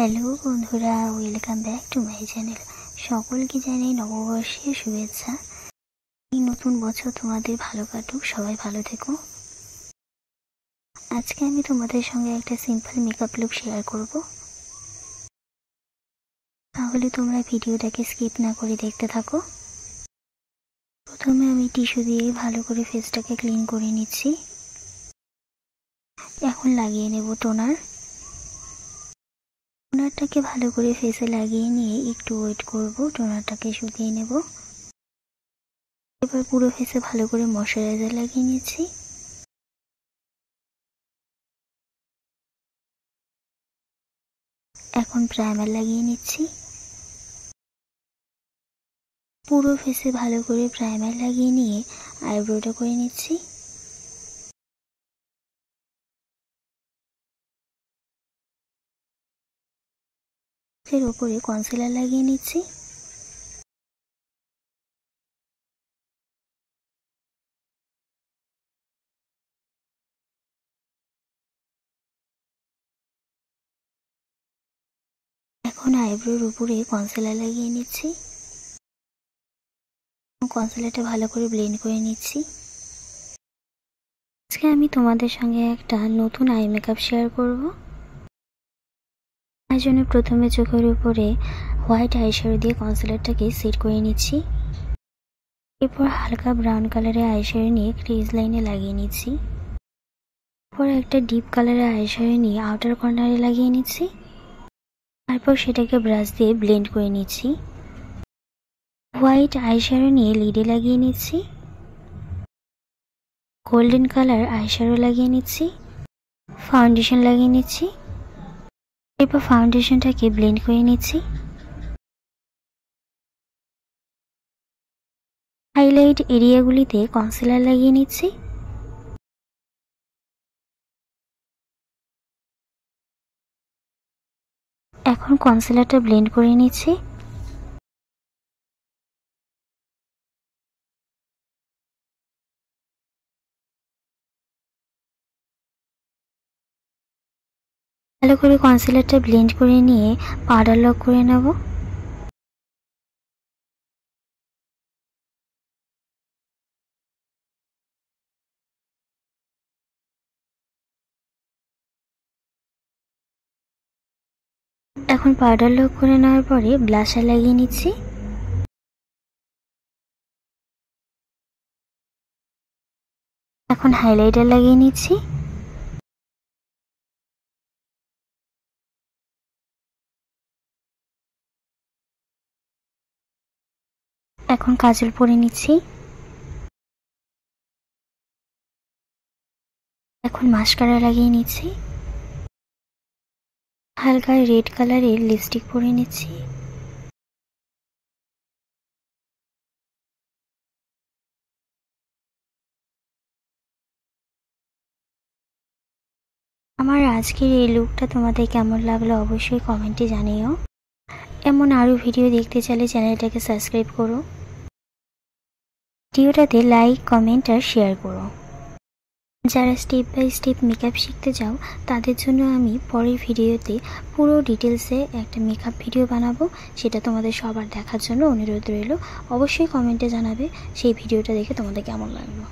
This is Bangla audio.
হ্যালো বন্ধুরা, welcome back to my channel. সকলকে জানাই নববর্ষের শুভেচ্ছা। এই নতুন বছর তোমাদের ভালো কাটুক, সবাই ভালো থেকো। আজকে আমি তোমাদের সঙ্গে একটা সিম্পল মেকআপ লুক শেয়ার করব, তাহলে তোমরা ভিডিওটাকে স্কিপ না করে দেখতে থাকো। প্রথমে আমি টিস্যু দিয়ে ভালো করে ফেসটাকে ক্লিন করে নিচ্ছি। এখন লাগিয়ে নেব টোনারটাকে ভালো করে ফেসে লাগিয়ে নিয়ে একটু ওয়েট করব, টোনারটাকে শুকিয়ে নেব। এবার পুরো ফেসে ভালো করে ময়শ্চারাইজার লাগিয়ে নিয়েছি। এখন প্রাইমার লাগিয়ে নিচ্ছি। পুরো ফেসে ভালো করে প্রাইমার লাগিয়ে নিয়ে আইব্রোটা করে নিচ্ছি। এর উপরে কনসিলার লাগিয়ে নিচ্ছি। এখন আইব্রোর উপরে কনসিলার লাগিয়ে নিচ্ছি। কনসিলারটা ভালো করে ব্লেন্ড করে নিচ্ছি। আজকে আমি তোমাদের সঙ্গে একটা নতুন আই মেকআপ শেয়ার করব। তার জন্য প্রথমে চোখের উপরে হোয়াইট আইশ্যাডো দিয়ে কনসিলারটাকে সেট করে নিচ্ছি। এরপর হালকা ব্রাউন কালারের আইশ্যাডো নিয়ে ক্রিজ লাইনে লাগিয়ে নিচ্ছি। এরপর একটা ডিপ কালারের আইশ্যাডো নিয়ে আউটার কর্নারে লাগিয়ে নিচ্ছি। তারপর সেটাকে ব্রাশ দিয়ে ব্লেন্ড করে নিচ্ছি। হোয়াইট আইশ্যাডো নিয়ে লিডে লাগিয়ে নিচ্ছি। গোল্ডেন কালার আইশ্যাডো লাগিয়ে নিচ্ছি। ফাউন্ডেশন লাগিয়ে নিচ্ছি। এরপর ফাউন্ডেশনটাকে ব্লেন্ড করে নিচ্ছি। হাইলাইট এরিয়াগুলিতে কনসিলার লাগিয়ে নিচ্ছি। এখন কনসিলারটা ব্লেন্ড করে নিচ্ছি। ভালো করে কনসিলারটা ব্লেন্ড করে নিয়ে পাউডার লক করে নেব। এখন পাউডার লক করে নেওয়ার পরে ব্লাশার লাগিয়ে নিচ্ছি। এখন হাইলাইটার লাগিয়ে নিচ্ছি। এখন কাজল পরে নিচ্ছি। এখন মাস্কারা লাগিয়ে নিচ্ছি। হালকা রেড কালারের লিপস্টিক পরে নিচ্ছি। আমার আজকের এই লুকটা তোমাদের কেমন লাগলো অবশ্যই কমেন্টে জানিও। এমন আরও ভিডিও দেখতে চাইলে চ্যানেলটাকে সাবস্ক্রাইব করো। ভিডিওটাতে লাইক, কমেন্ট আর শেয়ার করো। যারা স্টেপ বাই স্টেপ মেকআপ শিখতে চাও তাদের জন্য আমি পরের ভিডিওতে পুরো ডিটেলসে একটা মেকআপ ভিডিও বানাবো, সেটা তোমাদের সবার দেখার জন্য অনুরোধ রইল। অবশ্যই কমেন্টে জানাবে সেই ভিডিওটা দেখে তোমাদের কেমন লাগলো।